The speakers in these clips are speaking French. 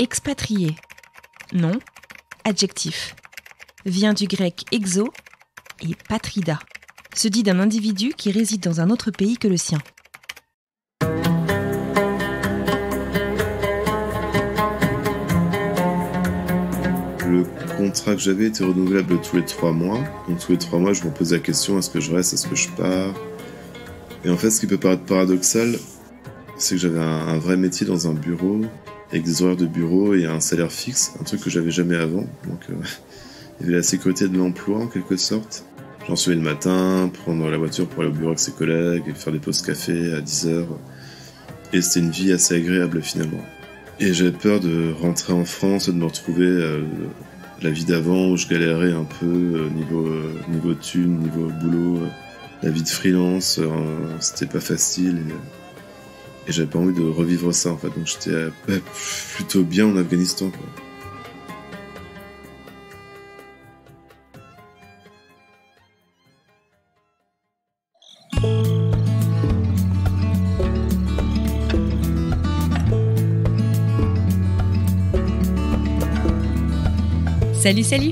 Expatrié. Nom, adjectif. Vient du grec exo et patrida. Se dit d'un individu qui réside dans un autre pays que le sien. Le contrat que j'avais était renouvelable tous les 3 mois. Donc tous les 3 mois, je me posais la question, est-ce que je reste, est-ce que je pars? Et en fait, ce qui peut paraître paradoxal, c'est que j'avais un vrai métier dans un bureau, avec des horaires de bureau et un salaire fixe, un truc que j'avais jamais avant. Donc il y avait la sécurité de l'emploi en quelque sorte. J'en suis le matin, prendre la voiture pour aller au bureau avec ses collègues, et faire des pauses café à 10h. Et c'était une vie assez agréable finalement. Et j'avais peur de rentrer en France et de me retrouver la vie d'avant où je galérais un peu niveau thune, niveau boulot. La vie de freelance, c'était pas facile et j'avais pas envie de revivre ça en fait. Donc j'étais plutôt bien en Afghanistan, quoi. Salut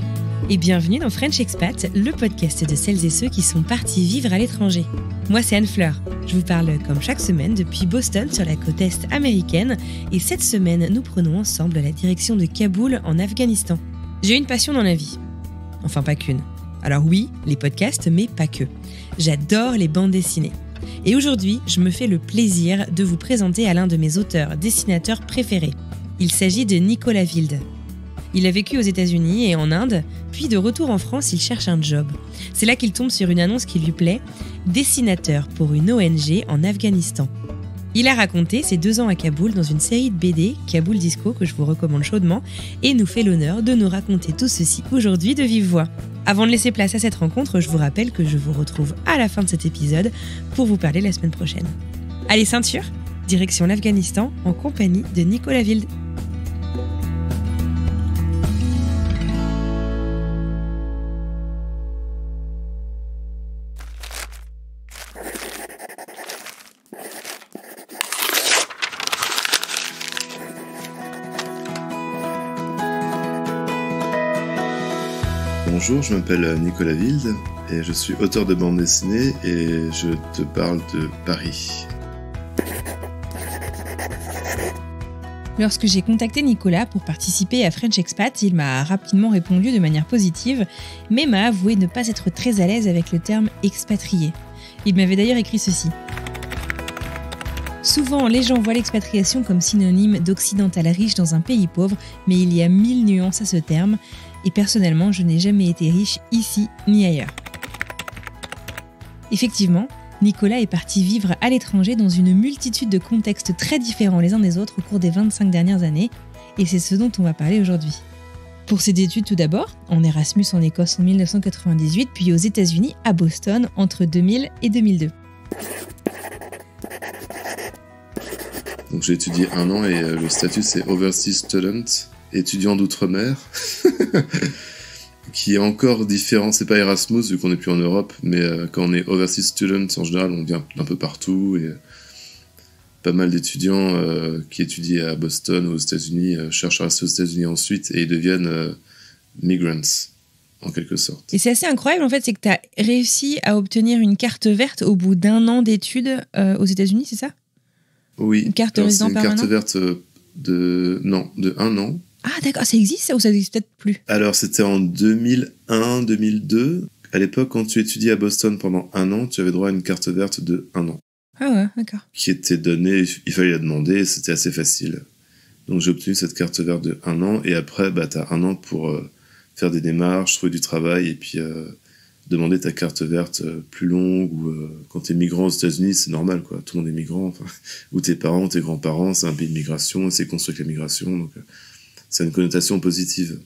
et bienvenue dans French Expat, le podcast de celles et ceux qui sont partis vivre à l'étranger. Moi c'est Anne Fleur, je vous parle comme chaque semaine depuis Boston sur la côte est américaine et cette semaine nous prenons ensemble la direction de Kaboul en Afghanistan. J'ai une passion dans la vie, enfin pas qu'une. Alors oui, les podcasts mais pas que. J'adore les bandes dessinées. Et aujourd'hui, je me fais le plaisir de vous présenter à l'un de mes auteurs-dessinateurs préférés. Il s'agit de Nicolas Wilde. Il a vécu aux États-Unis et en Inde, puis de retour en France, il cherche un job. C'est là qu'il tombe sur une annonce qui lui plaît, dessinateur pour une ONG en Afghanistan. Il a raconté ses 2 ans à Kaboul dans une série de BD, Kaboul Disco, que je vous recommande chaudement, et nous fait l'honneur de nous raconter tout ceci aujourd'hui de vive voix. Avant de laisser place à cette rencontre, je vous rappelle que je vous retrouve à la fin de cet épisode pour vous parler la semaine prochaine. Allez, ceinture, direction l'Afghanistan en compagnie de Nicolas Wilde. Bonjour, je m'appelle Nicolas Wilde et je suis auteur de bande dessinée et je te parle de Paris. Lorsque j'ai contacté Nicolas pour participer à French Expat, il m'a rapidement répondu de manière positive, mais m'a avoué ne pas être très à l'aise avec le terme expatrié. Il m'avait d'ailleurs écrit ceci. Souvent, les gens voient l'expatriation comme synonyme d'occidental riche dans un pays pauvre, mais il y a 1000 nuances à ce terme, et personnellement, je n'ai jamais été riche ici ni ailleurs. Effectivement, Nicolas est parti vivre à l'étranger dans une multitude de contextes très différents les uns des autres au cours des 25 dernières années, et c'est ce dont on va parler aujourd'hui. Pour ses études tout d'abord, en Erasmus en Écosse en 1998, puis aux États-Unis à Boston entre 2000 et 2002. Donc j'ai étudié 1 an et le statut c'est Overseas Student, étudiant d'outre-mer, qui est encore différent. C'est pas Erasmus vu qu'on n'est plus en Europe, mais quand on est Overseas Student, en général on vient un peu partout et pas mal d'étudiants qui étudient à Boston ou aux États-Unis cherchent à rester aux États-Unis ensuite et ils deviennent migrants en quelque sorte. Et c'est assez incroyable en fait, c'est que tu as réussi à obtenir une carte verte au bout d'1 an d'études aux États-Unis, c'est ça? Oui, une carte résident permanent. C'est une carte verte de 1 an. Ah d'accord, ça existe ça ou ça n'existe peut-être plus? Alors c'était en 2001-2002. À l'époque, quand tu étudiais à Boston pendant 1 an, tu avais droit à une carte verte de 1 an. Ah ouais, d'accord. Qui était donnée, il fallait la demander, et c'était assez facile. Donc j'ai obtenu cette carte verte de 1 an, et après, t'as 1 an pour faire des démarches, trouver du travail, et puis demander ta carte verte plus longue, ou quand t'es migrant aux États-Unis, c'est normal, quoi. Tout le monde est migrant, enfin, ou tes parents, ou tes grands-parents, c'est un pays de migration, et c'est construit avec la migration, donc ça a une connotation positive.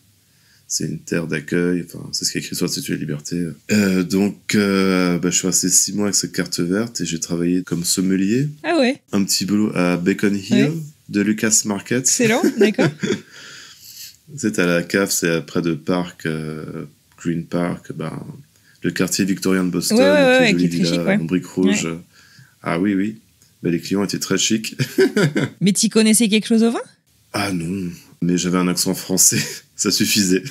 C'est une terre d'accueil, enfin, c'est ce qui est écrit sur le statut de liberté. Donc, je suis resté 6 mois avec cette carte verte et j'ai travaillé comme sommelier. Ah ouais. Un petit boulot à Beacon Hill, ouais. De Lucas Market. Excellent, d'accord. C'est à la cave, c'est près de Park, Green Park, le quartier victorien de Boston, ouais, qui est villa, très chic, ouais. En briques rouges. Ouais. Ah oui. Les clients étaient très chics. Mais tu connaissais quelque chose au vin ? Ah non. Mais j'avais un accent français, ça suffisait.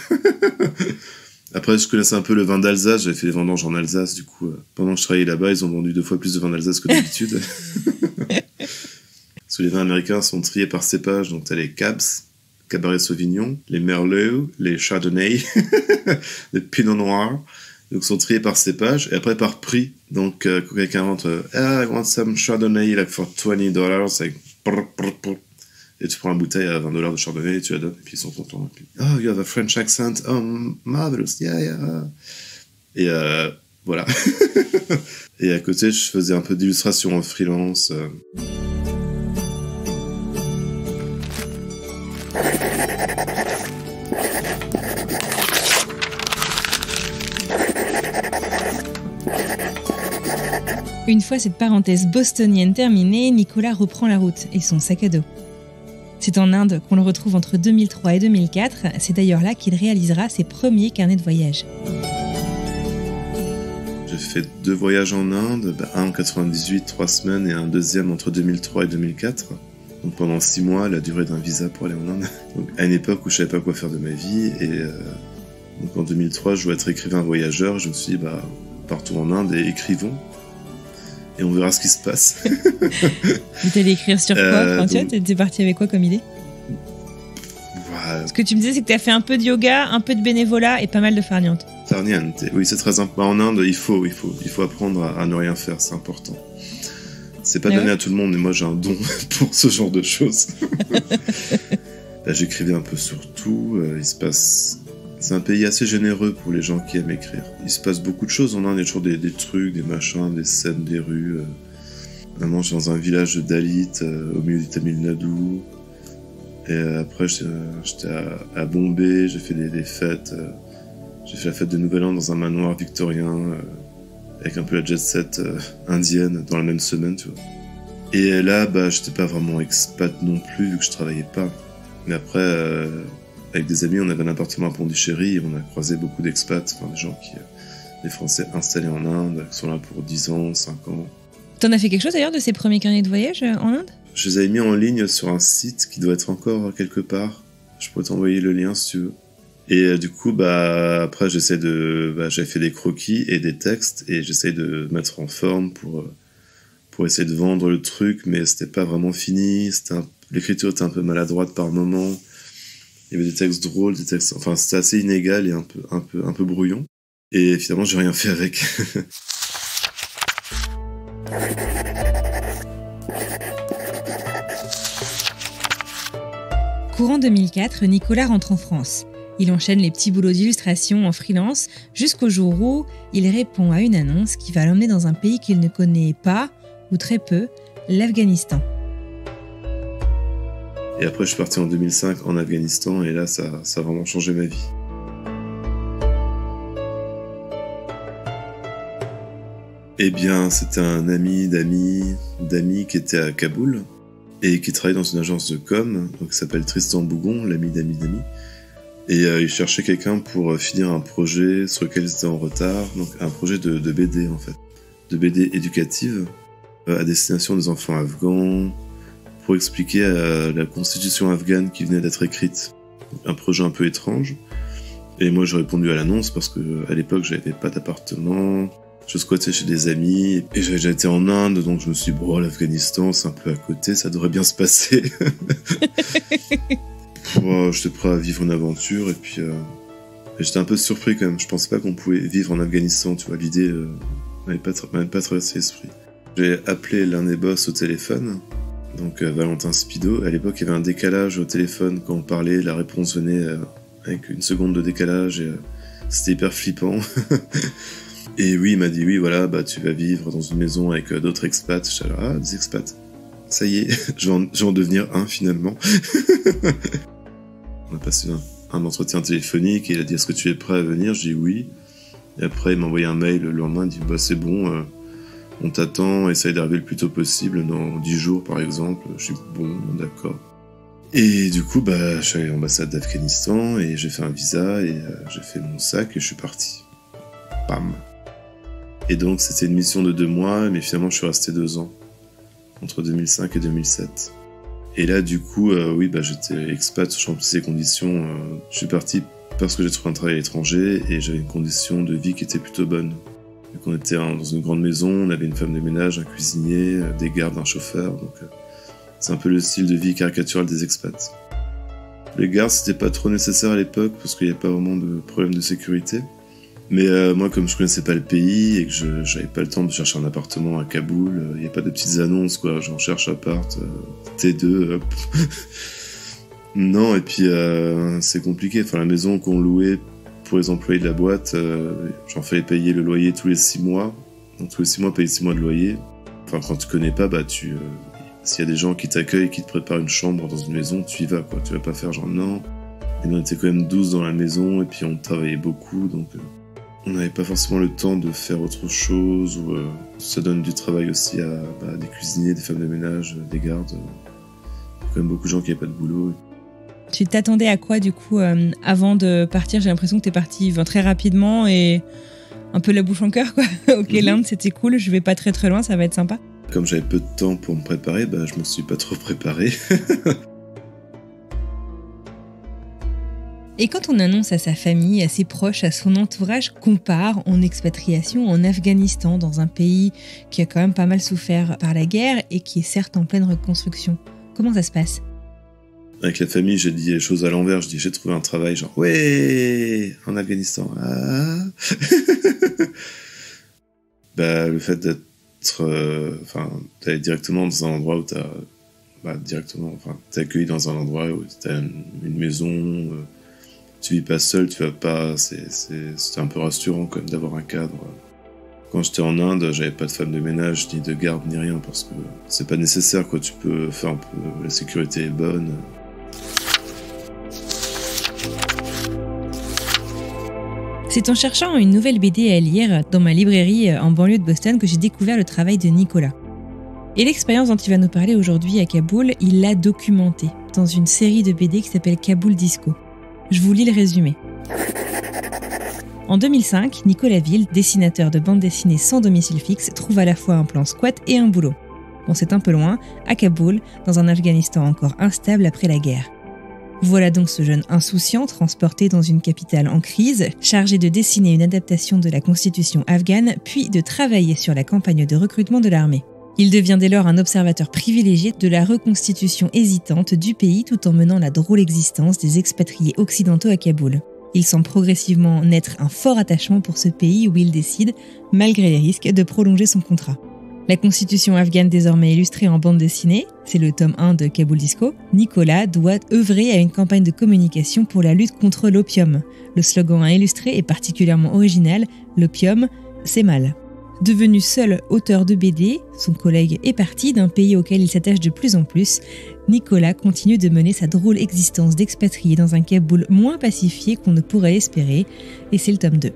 Après, je connaissais un peu le vin d'Alsace, j'avais fait des vendanges en Alsace, du coup, pendant que je travaillais là-bas, ils ont vendu 2 fois plus de vin d'Alsace que d'habitude. Parce que les vins américains sont triés par cépage, donc t'as les Cabs, Cabernet Sauvignon, les Merlot, les Chardonnay, les Pinot Noir, donc sont triés par cépage, et après par prix. Donc, quand quelqu'un invente I want some Chardonnay like for $20, like, et tu prends la bouteille à $20 de Chardonnay et tu la donnes, et puis ils sont contents. Et puis, oh, you have a French accent, oh, marvelous, yeah. Et voilà. Et à côté, je faisais un peu d'illustration en freelance. Une fois cette parenthèse bostonienne terminée, Nicolas reprend la route et son sac à dos. C'est en Inde qu'on le retrouve entre 2003 et 2004. C'est d'ailleurs là qu'il réalisera ses premiers carnets de voyage. J'ai fait 2 voyages en Inde, un en 98, 3 semaines, et un deuxième entre 2003 et 2004. Donc pendant 6 mois, la durée d'un visa pour aller en Inde. Donc à une époque où je savais pas quoi faire de ma vie, et donc en 2003, je voulais être écrivain voyageur. Je me suis dit, partons en Inde et écrivons. Et on verra ce qui se passe. Tu t'allais écrire sur quoi, enfin, donc... T'es parti avec quoi comme idée? Ce que tu me disais, c'est que tu as fait un peu de yoga, un peu de bénévolat et pas mal de farniente. Farniente, oui, c'est très important. En Inde, il faut apprendre à ne rien faire, c'est important. C'est pas donné à tout le monde, mais moi j'ai un don pour ce genre de choses. J'écrivais un peu sur tout. C'est un pays assez généreux pour les gens qui aiment écrire. Il se passe beaucoup de choses en Inde, il y a toujours des trucs, des machins, des scènes, des rues. Vraiment, j'étais dans un village de Dalits au milieu du Tamil Nadu. Et après, j'étais à Bombay, j'ai fait des fêtes. J'ai fait la fête de Nouvel An dans un manoir victorien, avec un peu la jet set indienne dans la même semaine, tu vois. Et là, j'étais pas vraiment expat non plus, vu que je travaillais pas. Mais après... avec des amis, on avait un appartement à Pondichéry et on a croisé beaucoup d'expats, des gens des Français installés en Inde, qui sont là pour 10 ans, 5 ans. T'en as fait quelque chose d'ailleurs de ces premiers carnets de voyage en Inde? Je les avais mis en ligne sur un site qui doit être encore quelque part. Je pourrais t'envoyer le lien si tu veux. Et du coup, après, j'avais fait des croquis et des textes et j'essaie de mettre en forme pour essayer de vendre le truc, mais c'était pas vraiment fini. L'écriture était un peu maladroite par moments. Il y avait des textes drôles, c'était assez inégal et un peu brouillon. Et finalement, j'ai rien fait avec. Courant 2004, Nicolas rentre en France. Il enchaîne les petits boulots d'illustration en freelance jusqu'au jour où il répond à une annonce qui va l'emmener dans un pays qu'il ne connaît pas, ou très peu, l'Afghanistan. Et après, je suis parti en 2005 en Afghanistan, et là, ça a vraiment changé ma vie. Eh bien, c'était un ami d'amis qui était à Kaboul, et qui travaillait dans une agence de com, donc qui s'appelle Tristan Bougon, l'ami d'amis. Et il cherchait quelqu'un pour finir un projet sur lequel ils étaient en retard, donc un projet de BD, en fait. De BD éducative, à destination des enfants afghans, pour expliquer la constitution afghane qui venait d'être écrite. Un projet un peu étrange. Et moi, j'ai répondu à l'annonce parce que à l'époque, j'avais pas d'appartement. Je squattais chez des amis. Et j'avais déjà été en Inde, donc je me suis dit, l'Afghanistan, c'est un peu à côté, ça devrait bien se passer. J'étais prêt à vivre une aventure, et puis j'étais un peu surpris quand même. Je pensais pas qu'on pouvait vivre en Afghanistan, tu vois. L'idée m'avait pas traversé l'esprit. J'ai appelé l'un des boss au téléphone. Donc Valentin Spido, à l'époque il y avait un décalage au téléphone quand on parlait, la réponse venait avec 1 seconde de décalage et c'était hyper flippant. Et oui, il m'a dit oui, voilà, tu vas vivre dans une maison avec d'autres expats. J'étais là, des expats, ça y est, je vais en devenir un finalement. On a passé un entretien téléphonique et il a dit est-ce que tu es prêt à venir? J'ai dit oui. Et après il m'a envoyé un mail le lendemain, il dit c'est bon, on t'attend, essaye d'arriver le plus tôt possible, dans 10 jours par exemple. Je suis bon, d'accord. Et du coup, je suis allé à l'ambassade d'Afghanistan et j'ai fait un visa et j'ai fait mon sac et je suis parti. Bam. Et donc c'était une mission de 2 mois, mais finalement je suis resté 2 ans, entre 2005 et 2007. Et là, du coup, j'étais expat, je remplissais les conditions. Je suis parti parce que j'ai trouvé un travail à l'étranger et j'avais une condition de vie qui était plutôt bonne. Donc on était dans une grande maison, on avait une femme de ménage, un cuisinier, des gardes, un chauffeur. Donc c'est un peu le style de vie caricatural des expats. Les gardes, c'était pas trop nécessaire à l'époque parce qu'il n'y avait pas vraiment de problème de sécurité. Mais moi, comme je connaissais pas le pays et que j'avais pas le temps de chercher un appartement à Kaboul, il n'y a pas de petites annonces, quoi. Genre, cherche appart, T2, hop. Non, et puis c'est compliqué. Enfin, la maison qu'on louait pour les employés de la boîte, j'en fallait payer le loyer tous les 6 mois. Donc tous les 6 mois, payer 6 mois de loyer. Enfin, quand tu connais pas, s'il y a des gens qui t'accueillent, qui te préparent une chambre dans une maison, tu y vas, quoi. Tu vas pas faire genre non. Et nous, on était quand même 12 dans la maison, et puis on travaillait beaucoup, donc on n'avait pas forcément le temps de faire autre chose, ou ça donne du travail aussi à des cuisiniers, des femmes de ménage, des gardes. Il y a quand même beaucoup de gens qui n'avaient pas de boulot. Tu t'attendais à quoi, du coup, avant de partir? J'ai l'impression que t'es parti très rapidement et un peu la bouche en cœur, quoi. Ok, l'Inde, c'était cool, je vais pas très très loin, ça va être sympa. Comme j'avais peu de temps pour me préparer, je me suis pas trop préparé. Et quand on annonce à sa famille, à ses proches, à son entourage qu'on part en expatriation en Afghanistan, dans un pays qui a quand même pas mal souffert par la guerre et qui est certes en pleine reconstruction, comment ça se passe? Avec la famille, j'ai dit les choses à l'envers. Je dis j'ai trouvé un travail, genre ouais, en Afghanistan. Ah. Le fait d'être, d'aller directement dans un endroit où t'es accueilli dans un endroit où t'as une maison. Tu vis pas seul, tu vas pas. C'était un peu rassurant quand même d'avoir un cadre. Quand j'étais en Inde, j'avais pas de femme de ménage, ni de garde, ni rien, parce que c'est pas nécessaire, quoi. Tu peux faire un peu. La sécurité est bonne. C'est en cherchant une nouvelle BD à lire dans ma librairie en banlieue de Boston que j'ai découvert le travail de Nicolas. Et l'expérience dont il va nous parler aujourd'hui à Kaboul, il l'a documentée dans une série de BD qui s'appelle Kaboul Disco. Je vous lis le résumé. En 2005, Nicolas Ville, dessinateur de bande dessinée sans domicile fixe, trouve à la fois un plan squat et un boulot. Bon, c'est un peu loin, à Kaboul, dans un Afghanistan encore instable après la guerre. Voilà donc ce jeune insouciant transporté dans une capitale en crise, chargé de dessiner une adaptation de la constitution afghane, puis de travailler sur la campagne de recrutement de l'armée. Il devient dès lors un observateur privilégié de la reconstitution hésitante du pays tout en menant la drôle existence des expatriés occidentaux à Kaboul. Il sent progressivement naître un fort attachement pour ce pays où il décide, malgré les risques, de prolonger son contrat. La constitution afghane désormais illustrée en bande dessinée, c'est le tome 1 de Kaboul Disco, Nicolas doit œuvrer à une campagne de communication pour la lutte contre l'opium. Le slogan à illustrer est particulièrement original, l'opium, c'est mal. Devenu seul auteur de BD, son collègue est parti d'un pays auquel il s'attache de plus en plus. Nicolas continue de mener sa drôle existence d'expatrié dans un Kaboul moins pacifié qu'on ne pourrait l'espérer, et c'est le tome 2.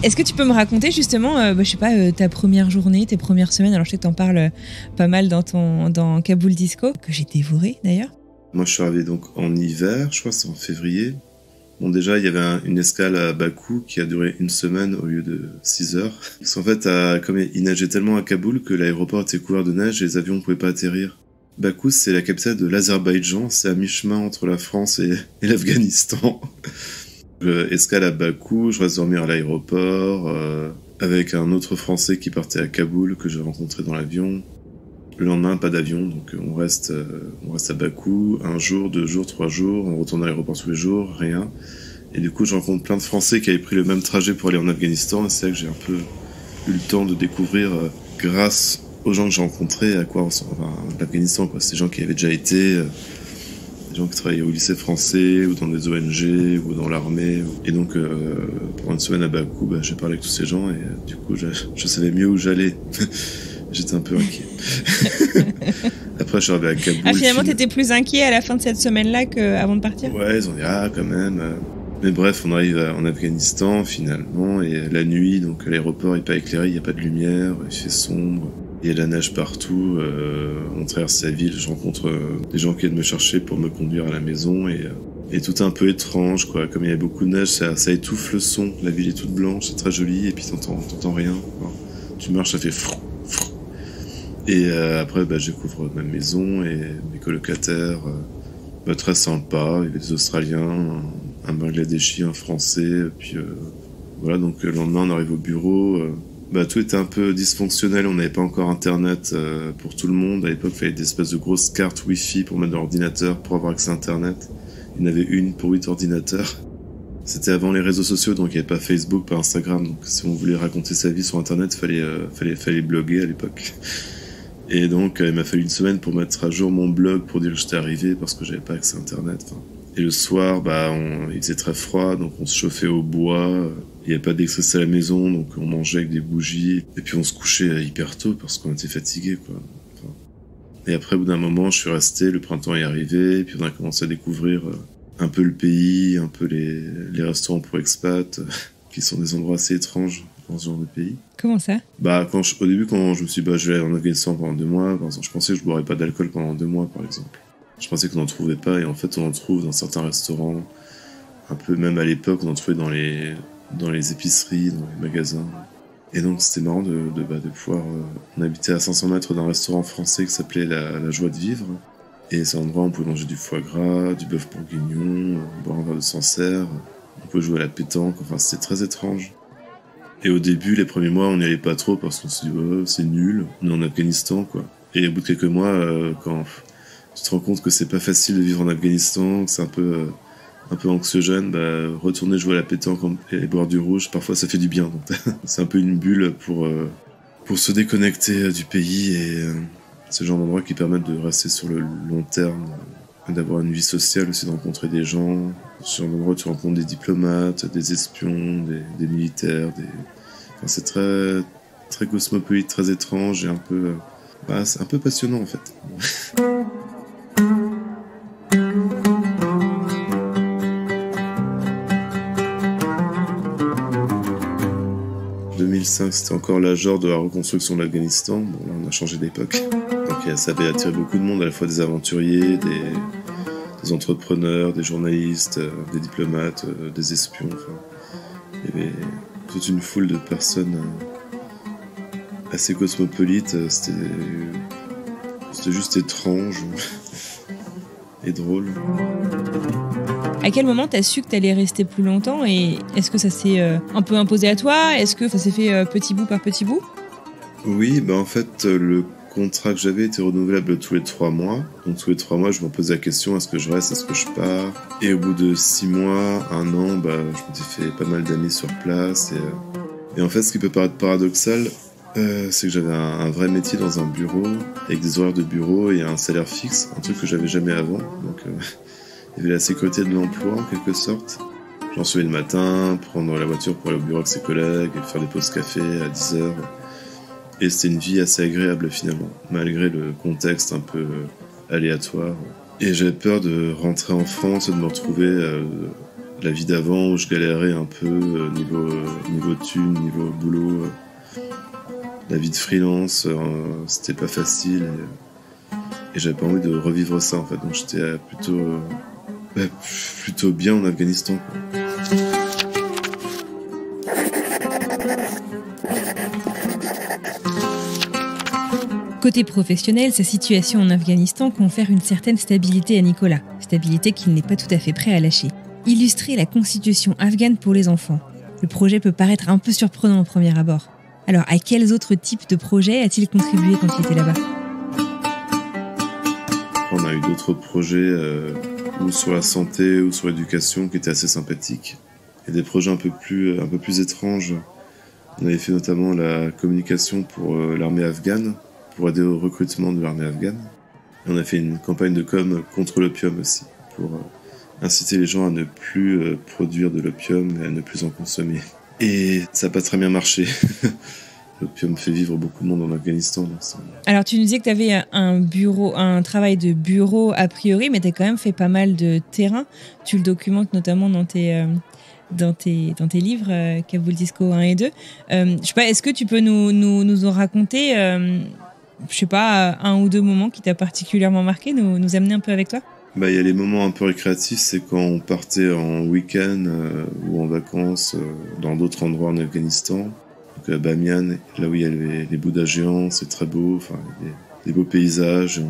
Est-ce que tu peux me raconter justement, ta première journée, tes premières semaines? Alors je sais que t'en parles pas mal dans Kaboul Disco, que j'ai dévoré d'ailleurs. Moi je suis arrivé donc en hiver, je crois que c'est en février. Bon déjà il y avait une escale à Bakou qui a duré 1 semaine au lieu de 6 heures. Parce qu'en fait comme il neigeait tellement à Kaboul que l'aéroport était couvert de neige et les avions ne pouvaient pas atterrir. Bakou c'est la capitale de l'Azerbaïdjan, c'est à mi-chemin entre la France et l'Afghanistan. Escale à Bakou, je reste dormir à l'aéroport avec un autre Français qui partait à Kaboul que j'ai rencontré dans l'avion. Le lendemain, pas d'avion, donc on reste à Bakou, 1 jour, 2 jours, 3 jours, on retourne à l'aéroport tous les jours, rien. Et du coup, je rencontre plein de Français qui avaient pris le même trajet pour aller en Afghanistan, et c'est là que j'ai un peu eu le temps de découvrir, grâce aux gens que j'ai rencontrés, à quoi ressemble l'Afghanistan, quoi. C'est des gens qui avaient déjà été... des gens qui travaillaient au lycée français, ou dans des ONG, ou dans l'armée. Et donc, pendant 1 semaine à Bakou, j'ai parlé avec tous ces gens, et du coup, je savais mieux où j'allais. J'étais un peu inquiet. Après, je suis arrivé à Kaboul. Ah, finalement, t'étais plus inquiet à la fin de cette semaine-là qu'avant de partir? Ouais, ils ont dit, quand même. Mais bref, on arrive en Afghanistan, finalement, et la nuit, donc l'aéroport n'est pas éclairé, il n'y a pas de lumière, il fait sombre. Il y a de la neige partout, on traverse la ville, je rencontre des gens qui viennent me chercher pour me conduire à la maison et Et tout est un peu étrange, quoi. Comme il y a beaucoup de neige, ça étouffe le son. La ville est toute blanche, c'est très joli, et puis t'entends rien. Enfin, tu marches, ça fait frou, frou. Et après, je découvre ma maison et mes colocataires. Très sympa. Il y avait des Australiens, un Bangladeshi, un Français. Puis voilà, donc le lendemain, on arrive au bureau. Tout était un peu dysfonctionnel. On n'avait pas encore Internet pour tout le monde. À l'époque, il fallait des espèces de grosses cartes Wi-Fi pour mettre dans l'ordinateur pour avoir accès à Internet. Il y en avait une pour 8 ordinateurs. C'était avant les réseaux sociaux, donc il n'y avait pas Facebook, pas Instagram. Donc si on voulait raconter sa vie sur Internet, fallait bloguer à l'époque. Et donc il m'a fallu une semaine pour mettre à jour mon blog pour dire que j'étais arrivé parce que j'avais pas accès à Internet. Et le soir, il faisait très froid, donc on se chauffait au bois. Il n'y avait pas d'électricité à la maison, donc on mangeait avec des bougies. Et puis on se couchait hyper tôt parce qu'on était fatigués, quoi. Et après, au bout d'un moment, je suis resté, le printemps est arrivé, et puis on a commencé à découvrir un peu le pays, un peu les restaurants pour expats, qui sont des endroits assez étranges dans ce genre de pays. Comment ça ? Au début, quand je me suis dit, je vais aller en Afghanistan pendant 2 mois, par exemple, je pensais que je boirais pas d'alcool pendant 2 mois, par exemple. Je pensais qu'on n'en trouvait pas, et en fait, on en trouve dans certains restaurants, un peu même à l'époque, on en trouvait dans les épiceries, dans les magasins. Et donc c'était marrant de pouvoir... on habitait à 500 mètres d'un restaurant français qui s'appelait la Joie de Vivre. Et c'est un endroit où on pouvait manger du foie gras, du bœuf bourguignon, boire un verre de Sancerre, on pouvait jouer à la pétanque, enfin c'était très étrange. Et au début, les premiers mois, on n'y allait pas trop parce qu'on se dit c'est nul, on est en Afghanistan, quoi. Et au bout de quelques mois, quand tu te rends compte que c'est pas facile de vivre en Afghanistan, que c'est un peu anxiogène, retourner jouer à la pétanque et boire du rouge, parfois ça fait du bien. Donc c'est un peu une bulle pour se déconnecter du pays, et c'est le genre d'endroit qui permettent de rester sur le long terme, d'avoir une vie sociale aussi, de rencontrer des gens. C'est un endroit où tu rencontres des diplomates, des espions, des militaires, Enfin, c'est très, très cosmopolite, très étrange et c'est un peu passionnant en fait. 2005, c'était encore l'âge d'or de la reconstruction de l'Afghanistan. Bon, là, on a changé d'époque. Donc, ça avait attiré beaucoup de monde, à la fois des aventuriers, des entrepreneurs, des journalistes, des diplomates, des espions. Enfin, il y avait toute une foule de personnes assez cosmopolites. C'était juste étrange et drôle. À quel moment t'as su que t'allais rester plus longtemps, et est-ce que ça s'est un peu imposé à toi ? Est-ce que ça s'est fait petit bout par petit bout ? Oui, en fait, le contrat que j'avais était renouvelable tous les 3 mois. Donc tous les 3 mois, je me posais la question, est-ce que je reste, est-ce que je pars ? Et au bout de 6 mois, 1 an, je m'étais fait pas mal d'amis sur place. Et en fait, ce qui peut paraître paradoxal, c'est que j'avais un vrai métier dans un bureau, avec des horaires de bureau et un salaire fixe, un truc que j'avais jamais avant. Donc il y avait la sécurité de l'emploi en quelque sorte. J'en suis le matin, prendre la voiture pour aller au bureau avec ses collègues, et faire des pauses café à 10h. Et c'était une vie assez agréable finalement, malgré le contexte un peu aléatoire. Et j'avais peur de rentrer en France et de me retrouver la vie d'avant où je galérais un peu niveau thune, niveau boulot. La vie de freelance, c'était pas facile. Et j'avais pas envie de revivre ça en fait. Donc j'étais plutôt bien en Afghanistan, quoi. Côté professionnel, sa situation en Afghanistan confère une certaine stabilité à Nicolas. Stabilité qu'il n'est pas tout à fait prêt à lâcher. Illustrer la constitution afghane pour les enfants. Le projet peut paraître un peu surprenant au premier abord. Alors, à quels autres types de projets a-t-il contribué quand il était là-bas ? On a eu d'autres projets ou sur la santé ou sur l'éducation qui étaient assez sympathiques. Et des projets un peu plus étranges. On avait fait notamment la communication pour l'armée afghane, pour aider au recrutement de l'armée afghane. Et on a fait une campagne de com contre l'opium aussi, pour inciter les gens à ne plus produire de l'opium et à ne plus en consommer. Et ça n'a pas très bien marché. L'opium fait vivre beaucoup de monde en Afghanistan. Donc alors tu nous disais que tu avais un travail de bureau a priori, mais tu as quand même fait pas mal de terrain. Tu le documentes notamment dans tes livres, Kaboul Disco 1 et 2. Je sais pas, est-ce que tu peux nous en raconter, je sais pas, un ou deux moments qui t'a particulièrement marqué, nous amener un peu avec toi ? Bah, il y a les moments un peu récréatifs, c'est quand on partait en week-end ou en vacances dans d'autres endroits en Afghanistan. Donc à Bamiyan, là où il y a les Bouddhas géants, c'est très beau, enfin, il y a des beaux paysages.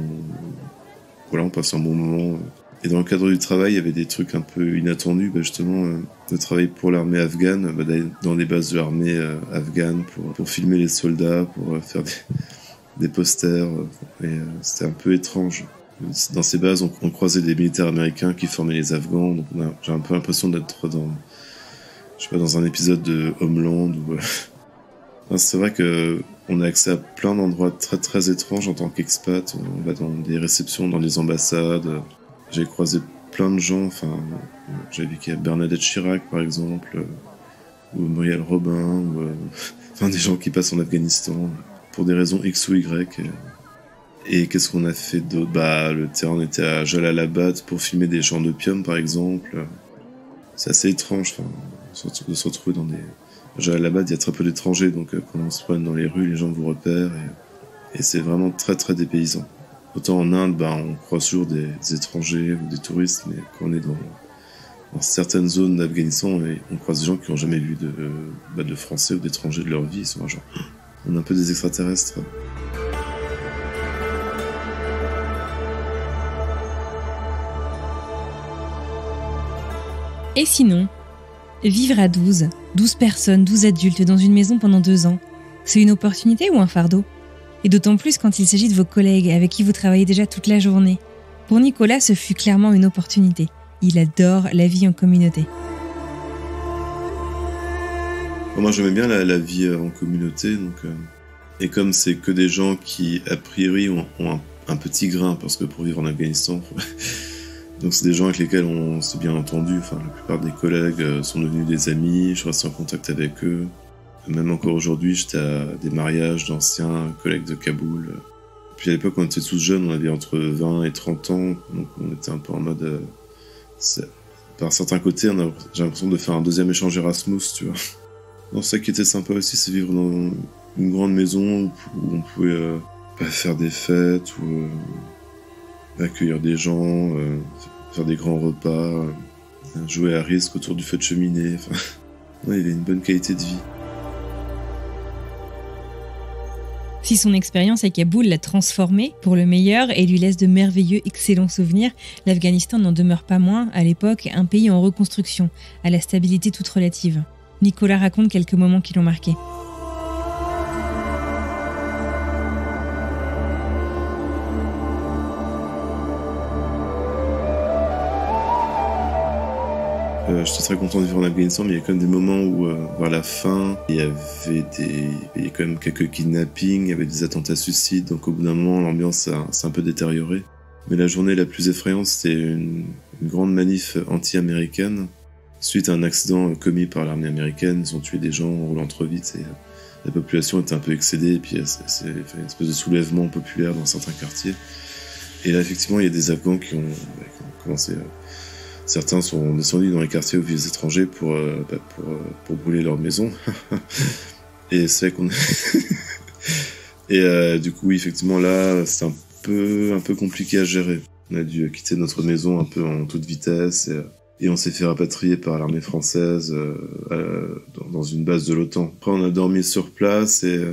Voilà, on passe un bon moment. Et dans le cadre du travail, il y avait des trucs un peu inattendus, justement, de travailler pour l'armée afghane, d'aller dans les bases de l'armée afghane pour filmer les soldats, pour faire des posters. C'était un peu étrange. Dans ces bases, on croisait des militaires américains qui formaient les Afghans. Donc j'ai un peu l'impression d'être dans un épisode de Homeland. C'est vrai que on a accès à plein d'endroits très très étranges en tant qu'expat. On va dans des réceptions, dans des ambassades. J'ai croisé plein de gens. Enfin, j'ai vu qu'il y a Bernadette Chirac par exemple, ou Muriel Robin, ou des gens qui passent en Afghanistan pour des raisons X ou Y. Et qu'est-ce qu'on a fait d'autre ? Le terrain, on était à Jalalabad pour filmer des champs d'opium, par exemple. C'est assez étrange, de se retrouver dans des... Jalalabad, il y a très peu d'étrangers, donc quand on se promène dans les rues, les gens vous repèrent, et c'est vraiment très très dépaysant. Autant en Inde, on croise toujours des étrangers ou des touristes, mais quand on est dans certaines zones d'Afghanistan, on croise des gens qui n'ont jamais vu de Français ou d'étrangers de leur vie, ils sont genre... On est un peu des extraterrestres. Et sinon, vivre à 12 personnes, 12 adultes dans une maison pendant 2 ans, c'est une opportunité ou un fardeau ? Et d'autant plus quand il s'agit de vos collègues avec qui vous travaillez déjà toute la journée. Pour Nicolas, ce fut clairement une opportunité. Il adore la vie en communauté. Moi, j'aimais bien la vie en communauté, et comme c'est que des gens qui, a priori, ont un petit grain, parce que pour vivre en Afghanistan... Donc c'est des gens avec lesquels on s'est bien entendu. Enfin, la plupart des collègues sont devenus des amis. Je reste en contact avec eux. Même encore aujourd'hui, j'étais à des mariages d'anciens collègues de Kaboul. Puis à l'époque, on était tous jeunes, on avait entre 20 et 30 ans. Donc on était un peu en mode... Par certains côtés, j'ai l'impression de faire un deuxième échange Erasmus, tu vois. Non, ça qui était sympa aussi, c'est vivre dans une grande maison où on pouvait faire des fêtes ou... accueillir des gens, faire des grands repas, jouer à risque autour du feu de cheminée. Il y avait une bonne qualité de vie. Si son expérience à Kaboul l'a transformé pour le meilleur et lui laisse de merveilleux, excellents souvenirs, l'Afghanistan n'en demeure pas moins, à l'époque, un pays en reconstruction, à la stabilité toute relative. Nicolas raconte quelques moments qui l'ont marqué. J'étais très content de vivre en Afghanistan, mais il y a quand même des moments où, vers la fin, il y a quand même quelques kidnappings, il y avait des attentats suicides, donc au bout d'un moment, l'ambiance s'est un peu détériorée. Mais la journée la plus effrayante, c'était une grande manif anti-américaine. Suite à un accident commis par l'armée américaine, ils ont tué des gens en roulant trop vite, et la population était un peu excédée, et puis c'est fait une espèce de soulèvement populaire dans certains quartiers. Et là, effectivement, il y a des Afghans qui ont commencé... Certains sont descendus dans les quartiers où vivent les étrangers pour brûler leur maison. Et c'est vrai qu'on... Et du coup, oui, effectivement, là, c'est un peu compliqué à gérer. On a dû quitter notre maison un peu en toute vitesse et on s'est fait rapatrier par l'armée française dans une base de l'OTAN. Après, on a dormi sur place et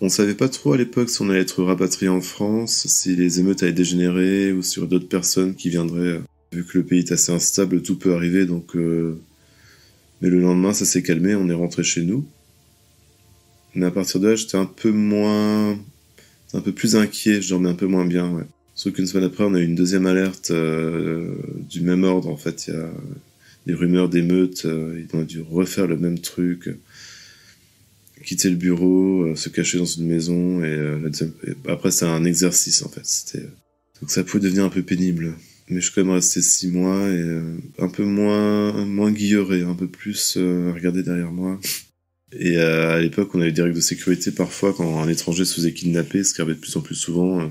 on savait pas trop à l'époque si on allait être rapatrié en France, si les émeutes allaient dégénérer ou sur d'autres personnes qui viendraient... Vu que le pays est assez instable, tout peut arriver, donc... Mais le lendemain, ça s'est calmé, on est rentré chez nous. Mais à partir de là, j'étais un peu plus inquiet, je dormais un peu moins bien, ouais. Sauf qu'une semaine après, on a eu une deuxième alerte du même ordre, en fait. Il y a des rumeurs d'émeutes, on a dû refaire le même truc. Quitter le bureau, se cacher dans une maison, et après, c'est un exercice, en fait. Donc ça pouvait devenir un peu pénible. Mais je suis quand même resté 6 mois et un peu moins guilleré, un peu plus regarder derrière moi. Et à l'époque, on avait des règles de sécurité parfois quand un étranger se faisait kidnapper, ce qui arrivait de plus en plus souvent.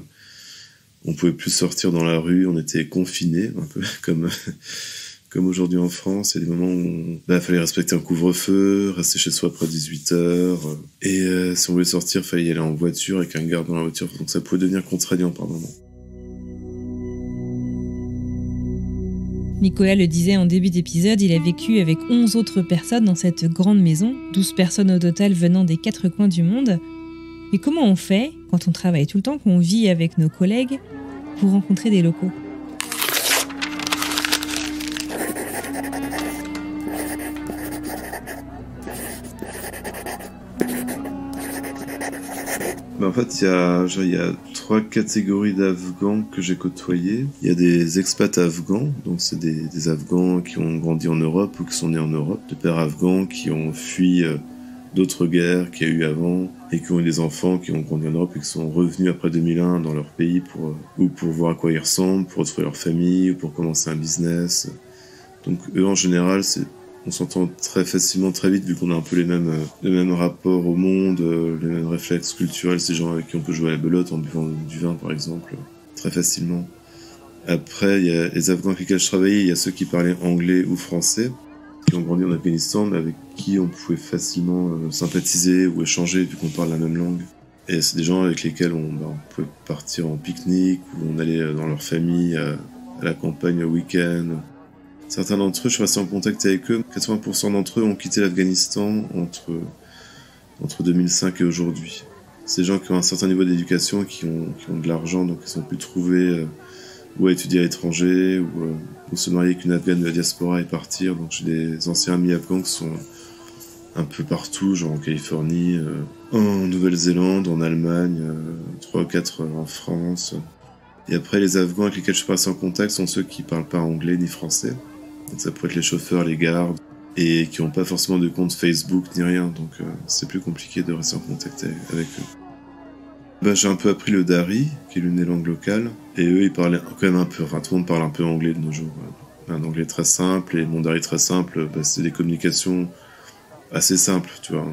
On pouvait plus sortir dans la rue, on était confinés, un peu comme aujourd'hui en France. Il y a des moments où il fallait respecter un couvre-feu, rester chez soi après 18h. Et si on voulait sortir, il fallait y aller en voiture avec un garde dans la voiture. Donc ça pouvait devenir contraignant par moments. Nicolas le disait en début d'épisode, il a vécu avec 11 autres personnes dans cette grande maison, 12 personnes au total venant des 4 coins du monde. Mais comment on fait, quand on travaille tout le temps, qu'on vit avec nos collègues, pour rencontrer des locaux ? En fait, il y a 3 catégories d'Afghans que j'ai côtoyés. Il y a des expats afghans, donc c'est des Afghans qui ont grandi en Europe ou qui sont nés en Europe, de pères afghans qui ont fui d'autres guerres qu'il y a eu avant et qui ont eu des enfants qui ont grandi en Europe et qui sont revenus après 2001 dans leur pays pour voir à quoi ils ressemblent, pour retrouver leur famille ou pour commencer un business. Donc eux, en général, on s'entend très facilement, très vite, vu qu'on a un peu les mêmes rapports au monde, les mêmes réflexes culturels, ces gens avec qui on peut jouer à la belote en buvant du vin, par exemple, très facilement. Après, il y a les Afghans avec lesquels je travaillais, il y a ceux qui parlaient anglais ou français, qui ont grandi en Afghanistan, mais avec qui on pouvait facilement sympathiser ou échanger, vu qu'on parle la même langue. Et c'est des gens avec lesquels on pouvait partir en pique-nique, ou on allait dans leur famille, à la campagne, au week-end. Certains d'entre eux, je suis resté en contact avec eux. 80% d'entre eux ont quitté l'Afghanistan entre 2005 et aujourd'hui. C'est des gens qui ont un certain niveau d'éducation, qui ont de l'argent, donc ils ont pu trouver ou à étudier à l'étranger, ou se marier avec une Afghane de la diaspora et partir. Donc j'ai des anciens amis afghans qui sont un peu partout, genre en Californie, en Nouvelle-Zélande, en Allemagne, 3 ou 4 en France. Et après, les Afghans avec lesquels je suis passé en contact sont ceux qui parlent pas anglais ni français. Donc ça pourrait être les chauffeurs, les gardes, et qui n'ont pas forcément de compte Facebook ni rien, donc c'est plus compliqué de rester en contact avec eux. J'ai un peu appris le dari, qui est l'une des langues locales, et eux ils parlaient quand même un peu, tout le monde parle un peu anglais de nos jours. Un anglais très simple, et mon dari très simple, c'est des communications assez simples, tu vois.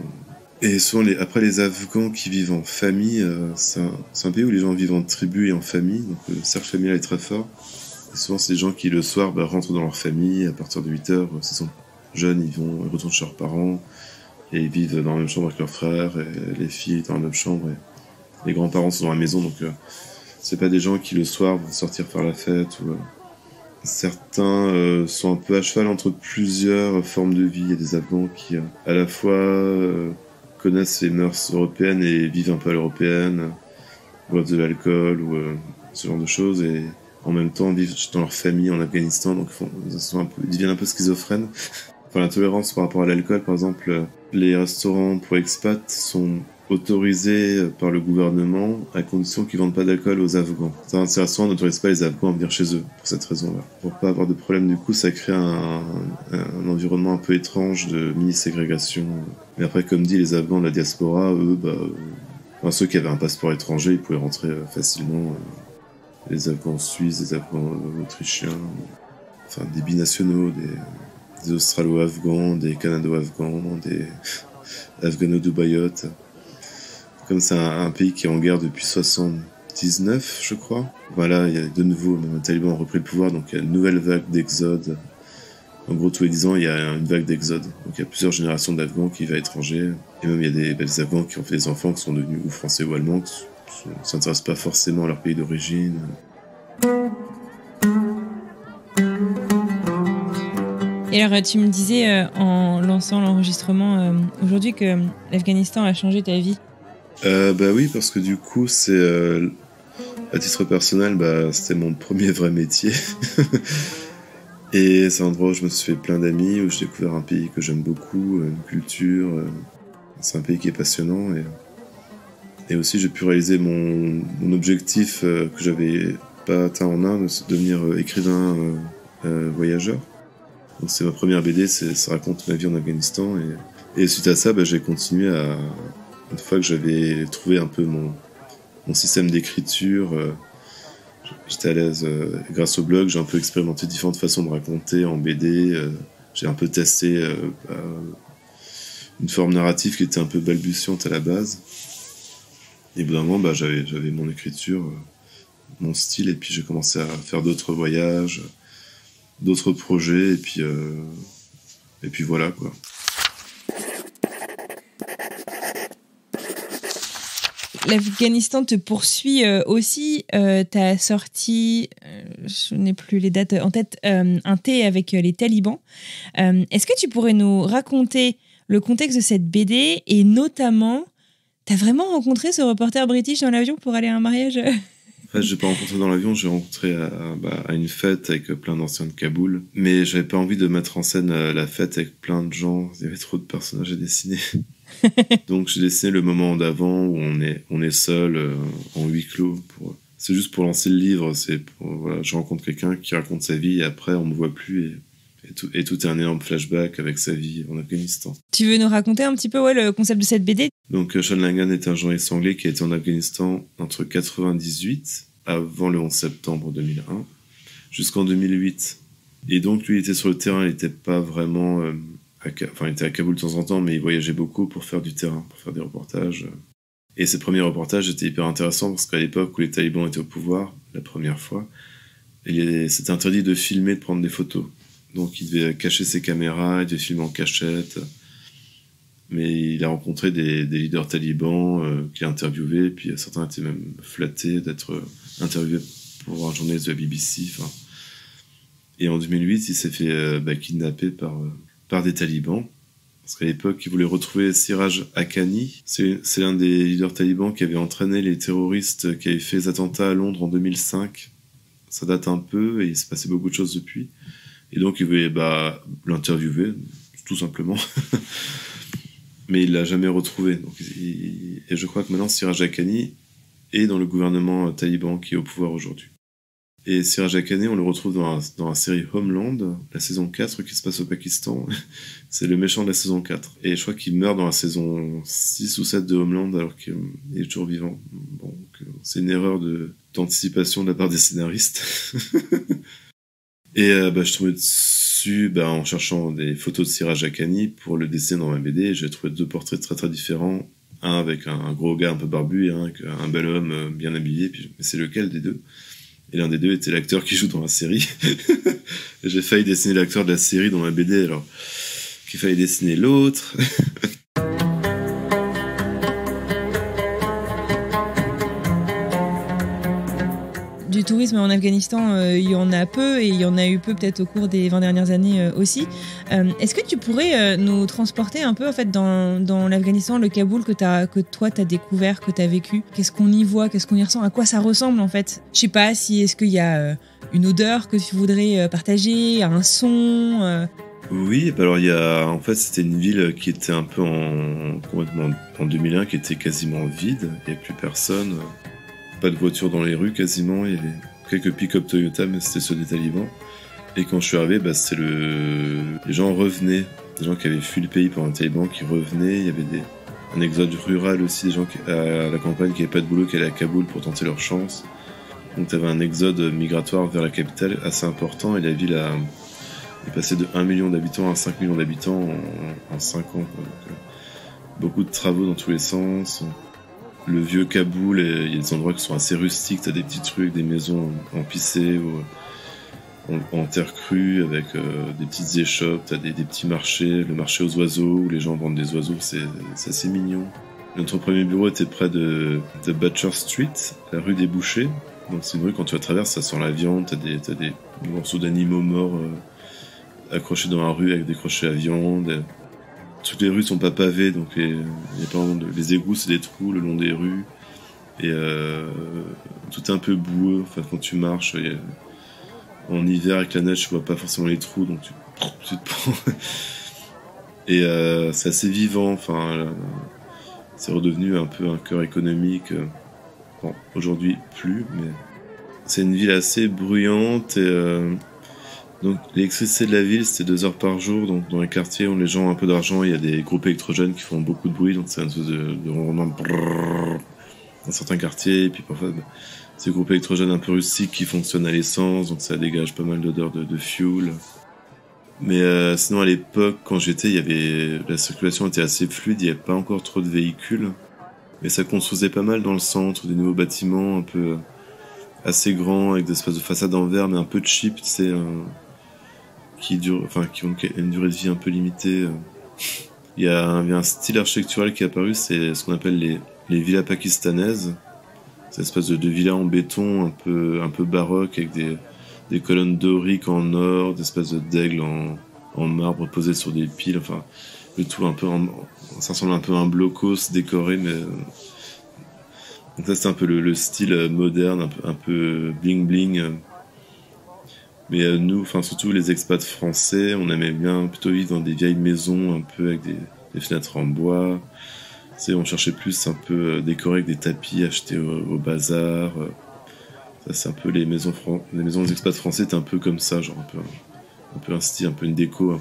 Et souvent, après les Afghans qui vivent en famille, c'est un pays où les gens vivent en tribu et en famille, donc le cercle familial est très fort. Et souvent, c'est des gens qui, le soir, rentrent dans leur famille à partir de 8h. S'ils sont jeunes, ils retournent chez leurs parents et ils vivent dans la même chambre avec leurs frères, et les filles dans la même chambre. Et les grands-parents sont dans la maison, donc c'est pas des gens qui, le soir, vont sortir faire la fête. Certains sont un peu à cheval entre plusieurs formes de vie. Il y a des Afghans qui, à la fois, connaissent les mœurs européennes et vivent un peu à l'européenne, boivent de l'alcool ou ce genre de choses, et en même temps vivent dans leur famille en Afghanistan, donc ils deviennent un peu schizophrènes. Enfin, l'intolérance par rapport à l'alcool, par exemple, les restaurants pour expats sont autorisés par le gouvernement à condition qu'ils vendent pas d'alcool aux Afghans. Ces restaurants n'autorisent pas les Afghans à venir chez eux pour cette raison-là. Pour pas avoir de problème, du coup, ça crée un environnement un peu étrange de mini-ségrégation. Mais après, comme dit, les Afghans de la diaspora, eux, ceux qui avaient un passeport étranger, ils pouvaient rentrer facilement. Les Afghans suisses, les Afghans autrichiens, enfin des binationaux, des Australo-Afghans, des Canado-Afghans, des Afghano-Dubaïotes. Comme c'est un pays qui est en guerre depuis 79, je crois. Voilà, il y a de nouveau, les talibans ont repris le pouvoir, donc il y a une nouvelle vague d'exode. En gros, tous les 10 ans, il y a une vague d'exode. Donc il y a plusieurs générations d'Afghans qui vivent à l'étranger. Et même il y a des Afghans qui ont fait des enfants qui sont devenus ou français ou allemands, qui ne s'intéressent pas forcément à leur pays d'origine. Et alors, tu me disais en lançant l'enregistrement aujourd'hui que l'Afghanistan a changé ta vie. Oui, parce que du coup, à titre personnel, c'était mon premier vrai métier. Et c'est un endroit où je me suis fait plein d'amis, où j'ai découvert un pays que j'aime beaucoup, une culture. C'est un pays qui est passionnant. Et aussi, j'ai pu réaliser mon objectif que j'avais pas atteint en Inde, c'est de devenir écrivain voyageur. Donc c'est ma première BD, ça raconte ma vie en Afghanistan. Et suite à ça, j'ai continué une fois que j'avais trouvé un peu mon système d'écriture, j'étais à l'aise grâce au blog, j'ai un peu expérimenté différentes façons de raconter en BD. J'ai un peu testé une forme narrative qui était un peu balbutiante à la base. Et au bout d'un moment, j'avais mon écriture, mon style, et puis j'ai commencé à faire d'autres voyages, d'autres projets, et puis voilà, quoi. L'Afghanistan te poursuit aussi. T'as sorti je n'ai plus les dates en tête, un thé avec les talibans. Est-ce que tu pourrais nous raconter le contexte de cette BD et notamment, t'as vraiment rencontré ce reporter british dans l'avion pour aller à un mariage? En fait, j'ai pas rencontré dans l'avion, j'ai rencontré à une fête avec plein d'anciens de Kaboul. Mais j'avais pas envie de mettre en scène la fête avec plein de gens. Il y avait trop de personnages à dessiner. Donc j'ai dessiné le moment d'avant où on est seul en huis clos. C'est juste pour lancer le livre. Voilà, je rencontre quelqu'un qui raconte sa vie et après on me voit plus et tout est un énorme flashback avec sa vie en Afghanistan. Tu veux nous raconter un petit peu le concept de cette BD? Donc Sean Langan est un journaliste anglais qui a été en Afghanistan entre 98, avant le 11 septembre 2001, jusqu'en 2008. Et donc lui il était sur le terrain, il était pas vraiment... il était à Kaboul de temps en temps, mais il voyageait beaucoup pour faire du terrain, pour faire des reportages. Et ses premiers reportages étaient hyper intéressants parce qu'à l'époque où les talibans étaient au pouvoir, la première fois, c'était interdit de filmer, de prendre des photos. Donc il devait cacher ses caméras, il devait filmer en cachette. Mais il a rencontré des leaders talibans qu'il a interviewés, puis certains étaient même flattés d'être interviewés pour un journaliste de la BBC. Et en 2008, il s'est fait kidnapper par des talibans. Parce qu'à l'époque, il voulait retrouver Siraj Haqqani. C'est l'un des leaders talibans qui avait entraîné les terroristes qui avaient fait les attentats à Londres en 2005. Ça date un peu et il s'est passé beaucoup de choses depuis. Et donc, il voulait l'interviewer, tout simplement. Mais il l'a jamais retrouvé. Donc, et je crois que maintenant, Siraj Haqqani est dans le gouvernement taliban qui est au pouvoir aujourd'hui. Et Siraj Haqqani, on le retrouve dans la série Homeland, la saison 4 qui se passe au Pakistan. C'est le méchant de la saison 4. Et je crois qu'il meurt dans la saison 6 ou 7 de Homeland alors qu'il est toujours vivant. Bon, c'est une erreur d'anticipation de la part des scénaristes. Et je trouvais dessus, en cherchant des photos de Siraj Haqqani pour le dessiner dans ma BD, j'ai trouvé 2 portraits très très différents. Un avec un gros gars un peu barbu et un avec un bel homme bien habillé. Puis, mais c'est lequel des deux? Et l'un des deux était l'acteur qui joue dans la série. J'ai failli dessiner l'acteur de la série dans ma BD, alors qu'il fallait dessiner l'autre. Du tourisme en Afghanistan, il y en a peu et il y en a eu peu peut-être au cours des 20 dernières années aussi. Est-ce que tu pourrais nous transporter un peu en fait dans l'Afghanistan, le Kaboul que toi t'as découvert, que t'as vécu? Qu'est-ce qu'on y voit, qu'est-ce qu'on y ressent, à quoi ça ressemble en fait? Je sais pas si est-ce qu'il y a une odeur que tu voudrais partager, un son. Oui, alors en fait c'était une ville qui était un peu complètement en 2001, qui était quasiment vide, il n'y avait plus personne. Pas de voitures dans les rues quasiment, il y avait quelques pick-up Toyota mais c'était ceux des talibans. Et quand je suis arrivé, c'était les gens revenaient, des gens qui avaient fui le pays pendant les talibans qui revenaient, il y avait un exode rural aussi, des gens à la campagne qui n'avaient pas de boulot, qui allaient à Kaboul pour tenter leur chance. Donc tu avais un exode migratoire vers la capitale assez important et la ville est passée de 1 million d'habitants à 5 millions d'habitants en 5 ans. Donc, beaucoup de travaux dans tous les sens. Le vieux Kaboul, il y a des endroits qui sont assez rustiques, t'as des petits trucs, des maisons en pissé ou en terre crue avec des petites échoppes, t'as des petits marchés, le marché aux oiseaux où les gens vendent des oiseaux, c'est assez mignon. Notre premier bureau était près de Butcher Street, la rue des bouchers. Donc c'est une rue, quand tu la traverses, ça sent la viande, t'as des morceaux d'animaux morts accrochés dans la rue avec des crochets à viande. Toutes les rues sont pas pavées, donc il y a pas vraiment les égouts, c'est des trous le long des rues. Et tout est un peu boueux, quand tu marches, en hiver avec la neige, tu vois pas forcément les trous, donc tu te prends. Et c'est assez vivant, c'est redevenu un peu un cœur économique. Bon, aujourd'hui plus, mais c'est une ville assez bruyante et donc l'électricité de la ville c'était 2 heures par jour, donc dans les quartiers où les gens ont un peu d'argent, il y a des groupes électrogènes qui font beaucoup de bruit, donc c'est une espèce de ronronnement dans certains quartiers, et puis parfois ces groupes électrogènes un peu rustiques qui fonctionnent à l'essence, donc ça dégage pas mal d'odeurs de fuel. Mais sinon à l'époque quand j'étais, la circulation était assez fluide, il n'y avait pas encore trop de véhicules, mais ça construisait pas mal dans le centre, des nouveaux bâtiments un peu assez grands avec des espèces de façades en verre mais un peu cheap, tu sais, qui ont une durée de vie un peu limitée. Il y a un style architectural qui est apparu, c'est ce qu'on appelle les villas pakistanaises. cette espèce de villa en béton un peu baroque avec des colonnes doriques en or, des espèces d'aigle en marbre posées sur des piles, enfin le tout un peu ça ressemble un peu à un blocos décoré, mais donc ça c'est un peu le style moderne, un peu bling bling. Mais nous, enfin surtout les expats français, on aimait bien plutôt vivre dans des vieilles maisons un peu avec des fenêtres en bois. On cherchait plus un peu décoré avec des tapis achetés au bazar. Ça c'est un peu les maisons des expats français étaient un peu comme ça, genre un peu un style, un peu une déco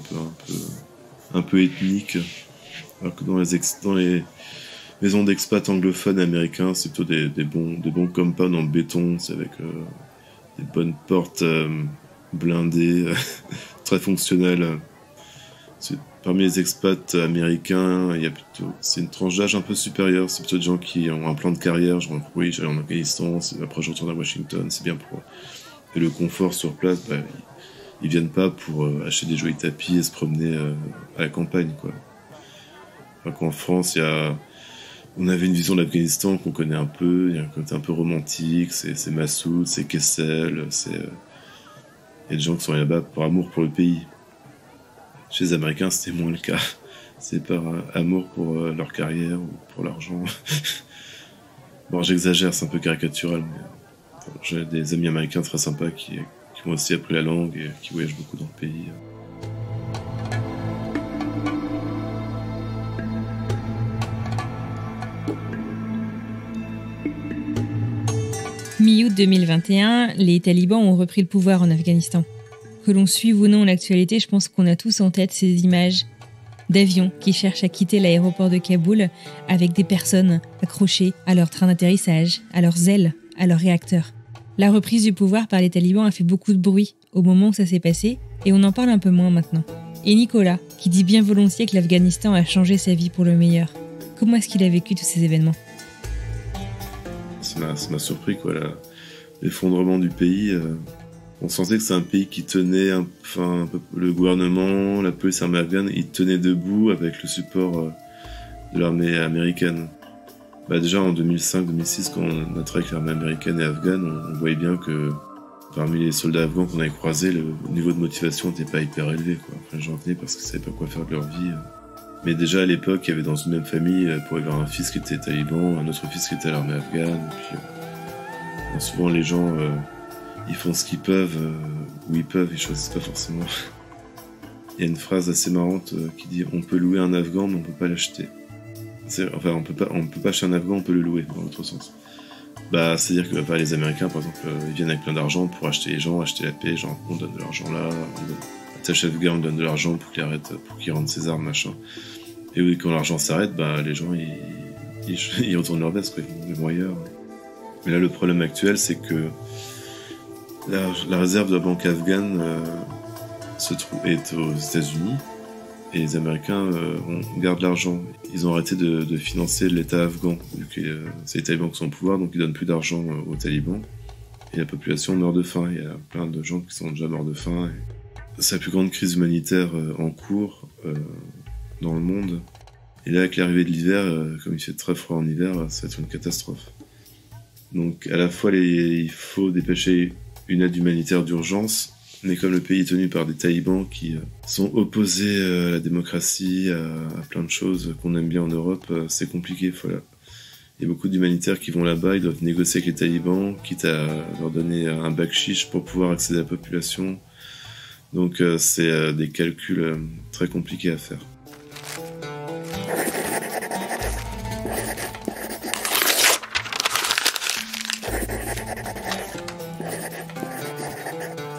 un peu ethnique. Alors que dans les maisons d'expats anglophones américains, c'est plutôt des bons compounds en béton, c'est avec des bonnes portes blindées, très fonctionnelles. Parmi les expats américains, c'est une tranche d'âge un peu supérieure. C'est plutôt des gens qui ont un plan de carrière, genre oui, j'allais en Afghanistan, après je retourne à Washington, c'est bien pour. Et le confort sur place, ils viennent pas pour acheter des jolis tapis et se promener à la campagne, quoi. Alors qu'en France, on avait une vision de l'Afghanistan qu'on connaît un peu. Il y a un côté un peu romantique, c'est Massoud, c'est Kessel, il y a des gens qui sont là-bas par amour pour le pays. Chez les Américains, c'était moins le cas. C'est par amour pour leur carrière ou pour l'argent. Bon, j'exagère, c'est un peu caricatural, mais j'ai des amis américains très sympas qui ont aussi appris la langue et qui voyagent beaucoup dans le pays. Mi-août 2021, les talibans ont repris le pouvoir en Afghanistan. Que l'on suive ou non l'actualité, je pense qu'on a tous en tête ces images d'avions qui cherchent à quitter l'aéroport de Kaboul avec des personnes accrochées à leur train d'atterrissage, à leurs ailes, à leurs réacteurs. La reprise du pouvoir par les talibans a fait beaucoup de bruit au moment où ça s'est passé et on en parle un peu moins maintenant. Et Nicolas, qui dit bien volontiers que l'Afghanistan a changé sa vie pour le meilleur. Comment est-ce qu'il a vécu tous ces événements ? Ça m'a surpris, quoi, l'effondrement du pays. On sentait que c'est un pays qui tenait, un peu, le gouvernement, la police armée afghane, ils tenaient debout avec le support de l'armée américaine. Déjà en 2005-2006, quand on a travaillé avec l'armée américaine et afghane, on voyait bien que parmi les soldats afghans qu'on avait croisés, le niveau de motivation n'était pas hyper élevé, quoi. Enfin, les gens venaient parce qu'ils savaient pas quoi faire de leur vie. Mais déjà à l'époque, il y avait dans une même famille, pour avoir un fils qui était taliban, un autre fils qui était à l'armée afghane. Et puis, souvent les gens, ils font ce qu'ils peuvent, où ils peuvent, ils choisissent pas forcément. Il y a une phrase assez marrante qui dit « On peut louer un Afghan, mais on peut pas l'acheter ». Enfin, on peut pas acheter un Afghan, on peut le louer, dans l'autre sens. C'est-à-dire que les Américains, par exemple, ils viennent avec plein d'argent pour acheter les gens, acheter la paix, genre on donne de l'argent là, à tel chef afghan on donne de l'argent pour qu'il arrête, pour qu'il rende ses armes, machin. Et oui, quand l'argent s'arrête, les gens ils retournent leur veste, quoi, ils vont ailleurs. Mais là, le problème actuel, c'est que la réserve de la banque afghane est aux États-Unis et les Américains gardent l'argent. Ils ont arrêté de financer l'État afghan, vu que c'est les talibans qui sont au pouvoir, donc ils donnent plus d'argent aux talibans. Et la population meurt de faim. Il y a plein de gens qui sont déjà morts de faim. C'est la plus grande crise humanitaire en cours dans le monde. Et là, avec l'arrivée de l'hiver, comme il fait très froid en hiver, ça va être une catastrophe. Donc à la fois, il faut dépêcher une aide humanitaire d'urgence, mais comme le pays est tenu par des talibans qui sont opposés à la démocratie, à plein de choses qu'on aime bien en Europe, c'est compliqué. Voilà. Il y a beaucoup d'humanitaires qui vont là-bas, ils doivent négocier avec les talibans, quitte à leur donner un bakshish pour pouvoir accéder à la population. Donc c'est des calculs très compliqués à faire.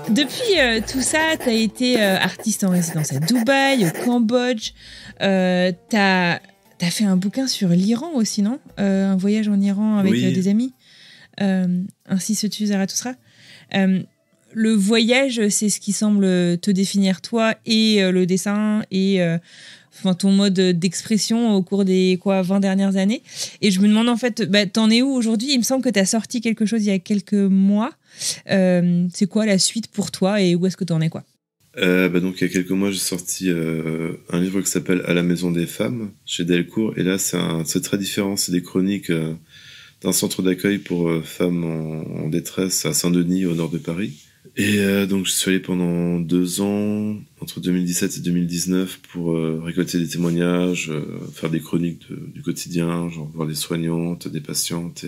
Depuis tout ça, tu as été artiste en résidence à Dubaï, au Cambodge. Tu as fait un bouquin sur l'Iran aussi, non ? Un voyage en Iran avec des amis. Ainsi se tue Zarathustra. Le voyage, c'est ce qui semble te définir toi et le dessin et ton mode d'expression au cours des 20 dernières années. Et je me demande en fait, t'en es où aujourd'hui ? Il me semble que tu as sorti quelque chose il y a quelques mois. C'est quoi la suite pour toi et où est-ce que t'en es, quoi ? Donc il y a quelques mois j'ai sorti un livre qui s'appelle À la maison des femmes chez Delcourt, et là c'est très différent, c'est des chroniques d'un centre d'accueil pour femmes en détresse à Saint-Denis, au nord de Paris. Et donc je suis allé pendant 2 ans, entre 2017 et 2019, pour récolter des témoignages, faire des chroniques du quotidien, genre voir des soignantes, des patientes.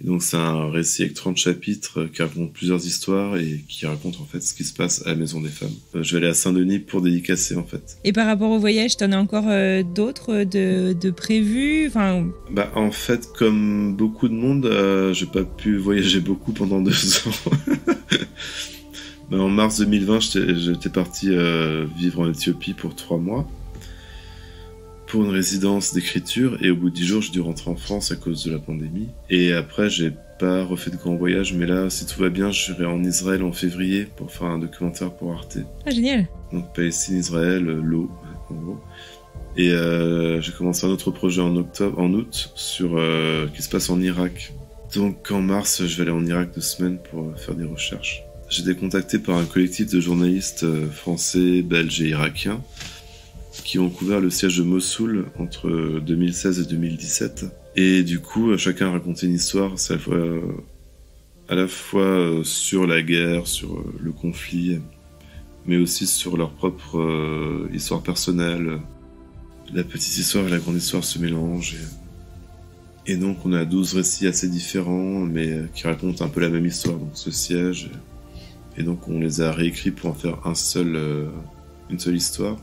Et donc c'est un récit avec 30 chapitres qui raconte plusieurs histoires et qui raconte en fait ce qui se passe à la Maison des Femmes. Je vais aller à Saint-Denis pour dédicacer en fait. Et par rapport au voyage, t'en as encore d'autres de prévus En fait, comme beaucoup de monde, j'ai pas pu voyager beaucoup pendant 2 ans. En mars 2020, j'étais parti vivre en Éthiopie pour 3 mois. Pour une résidence d'écriture, et au bout de 10 jours, j'ai dû rentrer en France à cause de la pandémie. Et après, j'ai pas refait de grands voyages, mais là, si tout va bien, j'irai en Israël en février pour faire un documentaire pour Arte. Ah, génial. Donc Palestine, Israël, l'eau, en gros. Et j'ai commencé un autre projet en août, qui se passe en Irak. Donc en mars, je vais aller en Irak 2 semaines pour faire des recherches. J'ai été contacté par un collectif de journalistes français, belges et irakiens qui ont couvert le siège de Mossoul entre 2016 et 2017. Et du coup, chacun a raconté une histoire, c'est à la fois sur la guerre, sur le conflit, mais aussi sur leur propre histoire personnelle. La petite histoire et la grande histoire se mélangent. Et donc on a 12 récits assez différents, mais qui racontent un peu la même histoire, donc ce siège. Et donc on les a réécrits pour en faire une seule histoire.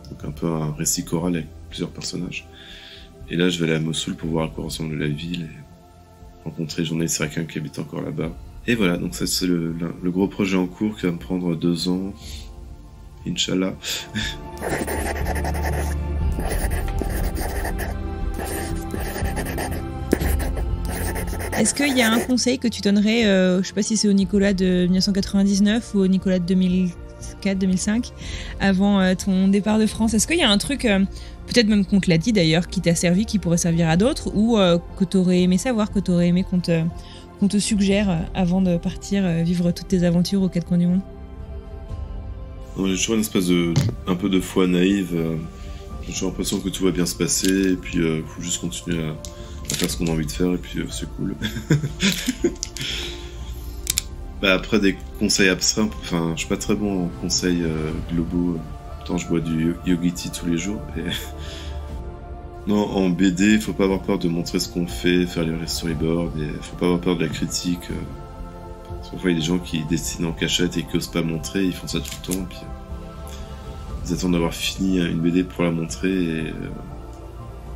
Donc un peu un récit choral avec plusieurs personnages. Et là, je vais aller à Mossoul pour voir à quoi ressemble la ville et rencontrer les journalistes irakiens qui habitent encore là-bas. Et voilà, donc ça c'est le gros projet en cours qui va me prendre 2 ans. Inch'Allah. Est-ce qu'il y a un conseil que tu donnerais, je sais pas si c'est au Nicolas de 1999 ou au Nicolas de 2004-2005, avant ton départ de France? Est-ce qu'il y a un truc, peut-être même qu'on te l'a dit d'ailleurs, qui t'a servi, qui pourrait servir à d'autres, ou que t'aurais aimé savoir, que t'aurais aimé qu'on te suggère avant de partir vivre toutes tes aventures aux 4 coins du monde? J'ai toujours une espèce un peu de foi naïve. J'ai toujours l'impression que tout va bien se passer, et puis faut juste continuer à faire ce qu'on a envie de faire, et puis c'est cool. Après, des conseils abstraits, je suis pas très bon en conseils globaux. Pourtant, je bois du Yogi-Tea tous les jours. Et... Non, en BD, il faut pas avoir peur de montrer ce qu'on fait, faire les storyboards, et faut pas avoir peur de la critique. Parfois, il y a des gens qui dessinent en cachette et qui osent pas montrer, ils font ça tout le temps, puis ils attendent d'avoir fini une BD pour la montrer, et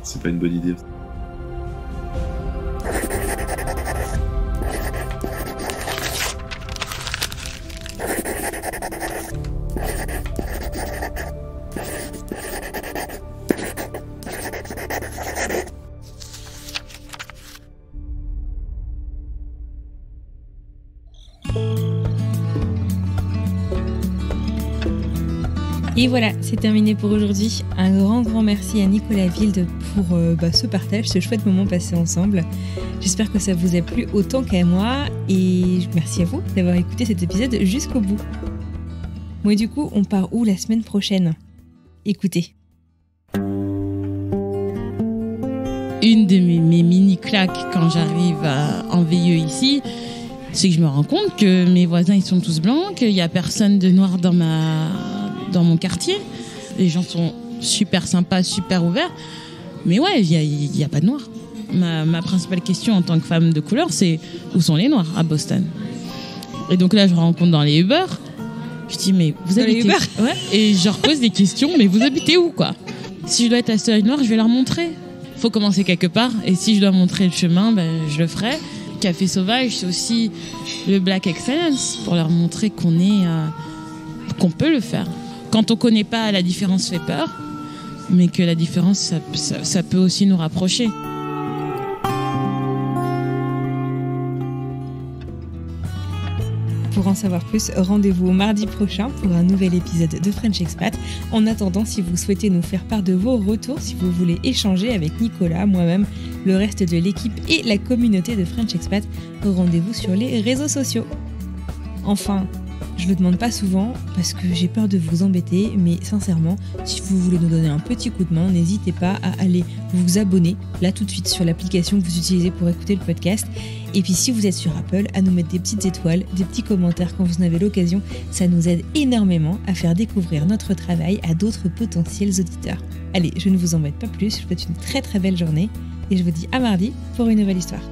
c'est pas une bonne idée. Et voilà, c'est terminé pour aujourd'hui. Un grand merci à Nicolas Wilde pour ce partage, ce chouette moment passé ensemble. J'espère que ça vous a plu autant qu'à moi, et merci à vous d'avoir écouté cet épisode jusqu'au bout. Bon, et du coup, on part où la semaine prochaine? Écoutez. Une de mes mini-claques quand j'arrive en VIE ici, c'est que je me rends compte que mes voisins ils sont tous blancs, qu'il n'y a personne de noir dans mon quartier. Les gens sont super sympas, super ouverts. Mais ouais, il n'y a pas de noirs. Ma principale question en tant que femme de couleur, c'est où sont les noirs à Boston? Et donc là, je rencontre dans les Uber. Je dis, mais vous habitez où? Ouais. Et je leur pose des questions, mais vous habitez où, quoi? Si je dois être à Seuil Noir, je vais leur montrer. Faut commencer quelque part. Et si je dois montrer le chemin, je le ferai. Café Sauvage, c'est aussi le Black Excellence pour leur montrer qu'on peut le faire. Quand on connaît pas, la différence fait peur, mais que la différence, ça peut aussi nous rapprocher. Pour en savoir plus, rendez-vous mardi prochain pour un nouvel épisode de French Expat. En attendant, si vous souhaitez nous faire part de vos retours, si vous voulez échanger avec Nicolas, moi-même, le reste de l'équipe et la communauté de French Expat, rendez-vous sur les réseaux sociaux. Enfin, Je le demande pas souvent parce que j'ai peur de vous embêter, mais sincèrement, si vous voulez nous donner un petit coup de main, n'hésitez pas à aller vous abonner là tout de suite sur l'application que vous utilisez pour écouter le podcast. Et puis si vous êtes sur Apple, à nous mettre des petites étoiles, des petits commentaires quand vous en avez l'occasion. Ça nous aide énormément à faire découvrir notre travail à d'autres potentiels auditeurs. Allez, je ne vous embête pas plus, je vous souhaite une très très belle journée et je vous dis à mardi pour une nouvelle histoire.